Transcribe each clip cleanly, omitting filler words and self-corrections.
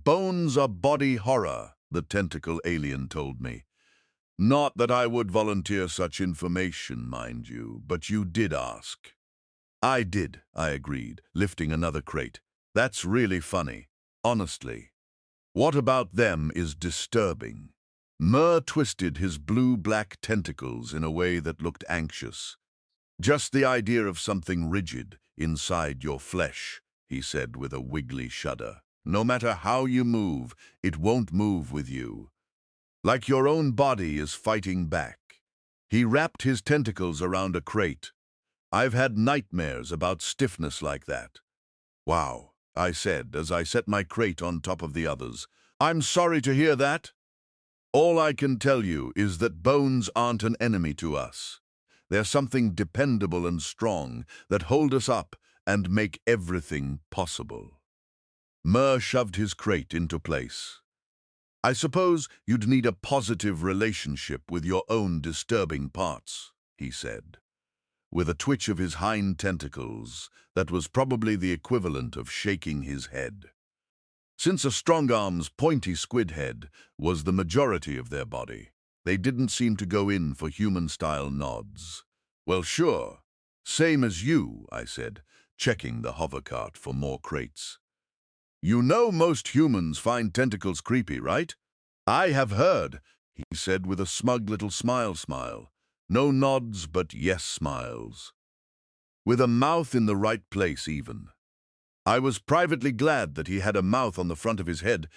Bones are body horror, the tentacle alien told me. Not that I would volunteer such information, mind you, but you did ask. I did, I agreed, lifting another crate. That's really funny, honestly. What about them is disturbing. Mur twisted his blue-black tentacles in a way that looked anxious. Just the idea of something rigid inside your flesh, he said with a wiggly shudder. No matter how you move, it won't move with you. Like your own body is fighting back. He wrapped his tentacles around a crate. I've had nightmares about stiffness like that. Wow, I said as I set my crate on top of the others. I'm sorry to hear that. All I can tell you is that bones aren't an enemy to us. They're something dependable and strong that hold us up and make everything possible. Mur shoved his crate into place. I suppose you'd need a positive relationship with your own disturbing parts, he said. With a twitch of his hind tentacles that was probably the equivalent of shaking his head. Since a strong arm's pointy squid head was the majority of their body, they didn't seem to go in for human-style nods. Well, sure. Same as you, I said, checking the hovercart for more crates. You know most humans find tentacles creepy, right? I have heard, he said with a smug little smile. No nods, but yes smiles. With a mouth in the right place, even. I was privately glad that he had a mouth on the front of his head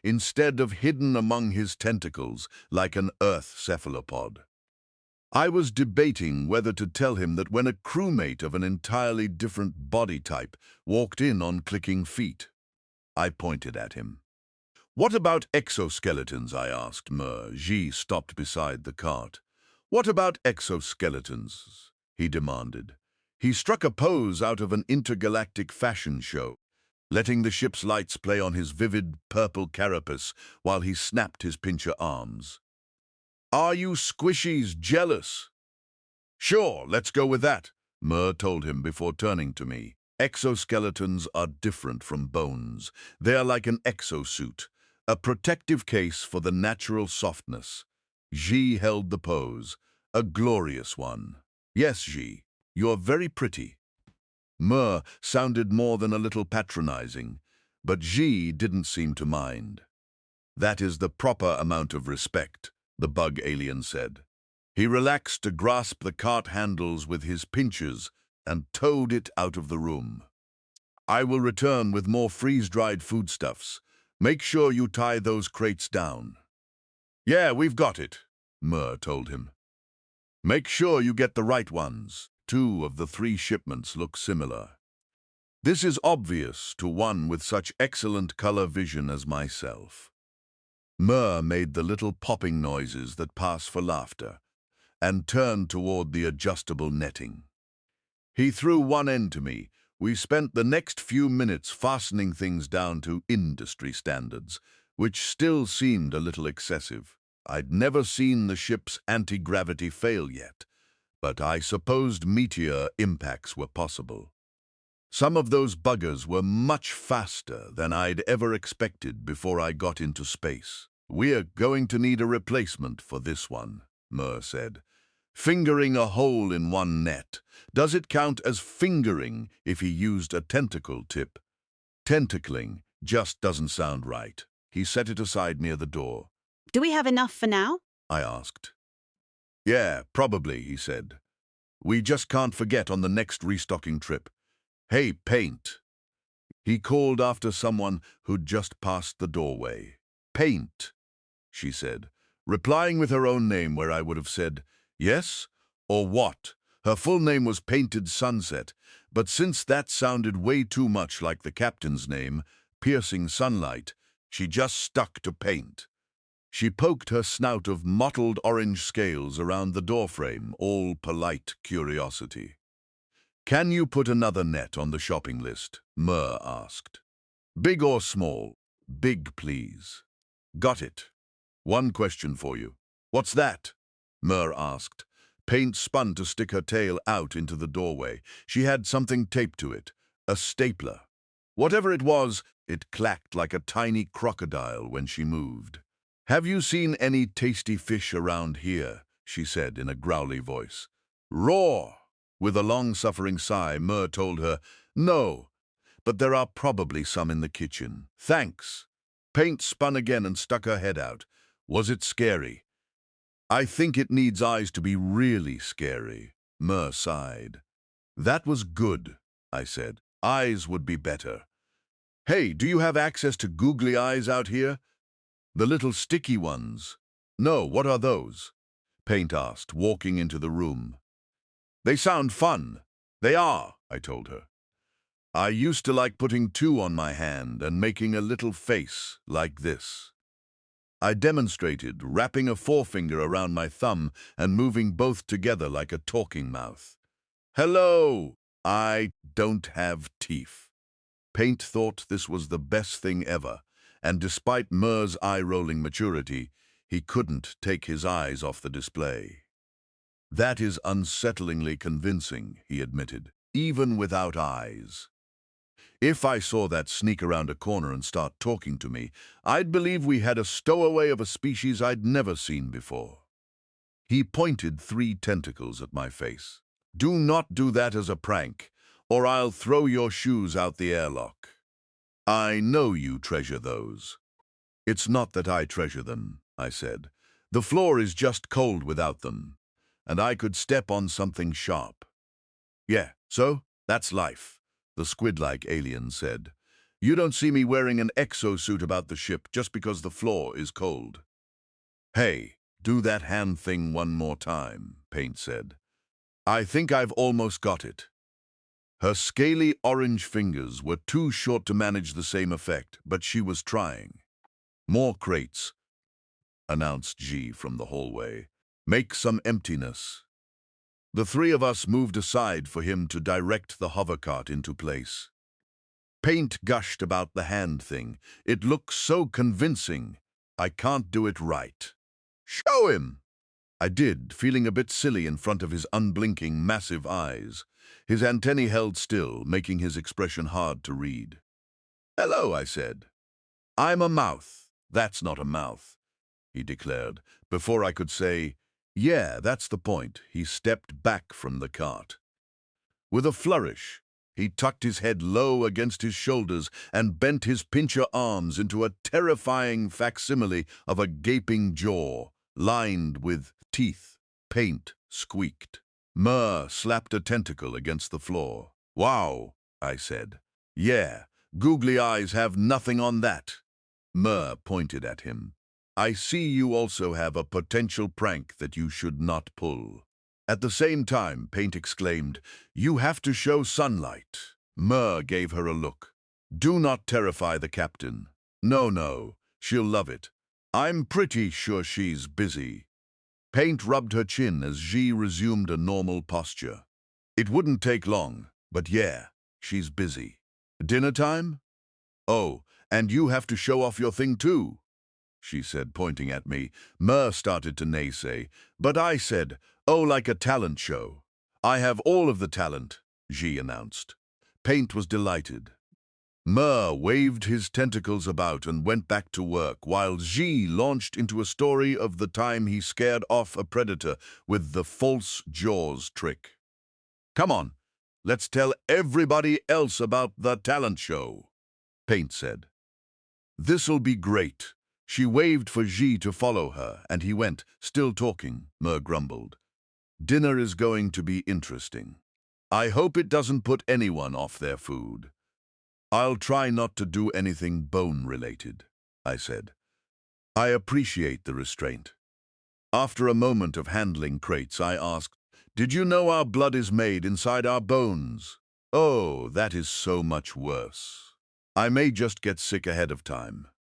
instead of hidden among his tentacles like an earth cephalopod. I was debating whether to tell him that when a crewmate of an entirely different body type walked in on clicking feet. I pointed at him. What about exoskeletons, I asked Mur. Ji stopped beside the cart. What about exoskeletons? He demanded. He struck a pose out of an intergalactic fashion show, letting the ship's lights play on his vivid purple carapace while he snapped his pincher arms. Are you squishies jealous? Sure, let's go with that, Mur told him before turning to me. Exoskeletons are different from bones. They're like an exosuit, a protective case for the natural softness. Ji held the pose, a glorious one. Yes, Ji, you're very pretty. Mur sounded more than a little patronizing, but Ji didn't seem to mind. That is the proper amount of respect, the bug alien said. He relaxed to grasp the cart handles with his pinchers and towed it out of the room. I will return with more freeze-dried foodstuffs. Make sure you tie those crates down. Yeah, we've got it, Mur told him. Make sure you get the right ones. 2 of the 3 shipments look similar. This is obvious to one with such excellent color vision as myself. Mur made the little popping noises that pass for laughter and turned toward the adjustable netting. He threw one end to me. We spent the next few minutes fastening things down to industry standards, which still seemed a little excessive. I'd never seen the ship's anti-gravity fail yet, but I supposed meteor impacts were possible. Some of those buggers were much faster than I'd ever expected before I got into space. We're going to need a replacement for this one, Mur said. Fingering a hole in one net. Does it count as fingering if he used a tentacle tip? Tentacling just doesn't sound right. He set it aside near the door. Do we have enough for now? I asked. Yeah, probably, he said. We just can't forget on the next restocking trip. Hey, Paint. He called after someone who'd just passed the doorway. Paint, she said, replying with her own name where I would have said, yes, or what? Her full name was Painted Sunset, but since that sounded way too much like the captain's name, Piercing Sunlight, she just stuck to Paint. She poked her snout of mottled orange scales around the doorframe, all polite curiosity. Can you put another net on the shopping list? Mur asked. Big or small? Big, please. Got it. One question for you. What's that? Mur asked. Paint spun to stick her tail out into the doorway. She had something taped to it, a stapler. Whatever it was It clacked like a tiny crocodile when she moved. "Have you seen any tasty fish around here?" she said in a growly voice. "Raw!" With a long-suffering sigh, Mer told her, "No, but there are probably some in the kitchen." "Thanks." Paint spun again and stuck her head out. "Was it scary?" "I think it needs eyes to be really scary," Mer sighed. "That was good," I said. "Eyes would be better." "Hey, do you have access to googly eyes out here? The little sticky ones?" "No, what are those?" Paint asked, walking into the room. "They sound fun." "They are," I told her. "I used to like putting two on my hand and making a little face like this." I demonstrated, wrapping a forefinger around my thumb and moving both together like a talking mouth. "Hello! I don't have teeth." Paint thought this was the best thing ever, and despite Mer's eye-rolling maturity, he couldn't take his eyes off the display. "That is unsettlingly convincing," he admitted, "even without eyes. If I saw that sneak around a corner and start talking to me, I'd believe we had a stowaway of a species I'd never seen before." He pointed 3 tentacles at my face. "Do not do that as a prank, or I'll throw your shoes out the airlock. I know you treasure those." "It's not that I treasure them," I said. "The floor is just cold without them, and I could step on something sharp." "Yeah, so that's life," the squid-like alien said. "You don't see me wearing an exosuit about the ship just because the floor is cold." "Hey, do that hand thing one more time," Paint said. "I think I've almost got it." Her scaly orange fingers were too short to manage the same effect, but she was trying. "More crates," announced G from the hallway. "Make some emptiness." The 3 of us moved aside for him to direct the hovercart into place. Paint gushed about the hand thing. "It looks so convincing. I can't do it right." "Show him!" I did, feeling a bit silly in front of his unblinking, massive eyes. His antennae held still, making his expression hard to read. "Hello," I said. "I'm a mouth." "That's not a mouth," he declared. Before I could say, "Yeah, that's the point," he stepped back from the cart. With a flourish, he tucked his head low against his shoulders and bent his pincher arms into a terrifying facsimile of a gaping jaw, lined with teeth. Paint squeaked. Mer slapped a tentacle against the floor. "Wow," I said. "Yeah, googly eyes have nothing on that." Mer pointed at him. "I see you also have a potential prank that you should not pull." At the same time, Paint exclaimed, "You have to show sunlight." Mer gave her a look. "Do not terrify the captain." "No, no, she'll love it. I'm pretty sure she's busy." Paint rubbed her chin as G resumed a normal posture. "It wouldn't take long, but yeah, she's busy." "Dinner time?" "Oh, and you have to show off your thing too," she said, pointing at me. Mer started to naysay, but I said, "Oh, like a talent show." "I have all of the talent," G announced. Paint was delighted. Mer waved his tentacles about and went back to work, while G launched into a story of the time he scared off a predator with the false jaws trick. "Come on, let's tell everybody else about the talent show," Paint said. "This'll be great." She waved for G to follow her, and he went, still talking. Mer grumbled. "Dinner is going to be interesting. I hope it doesn't put anyone off their food." "I'll try not to do anything bone-related," I said. "I appreciate the restraint." After a moment of handling crates, I asked, "Did you know our blood is made inside our bones?" "Oh, that is so much worse. I may just get sick ahead of time."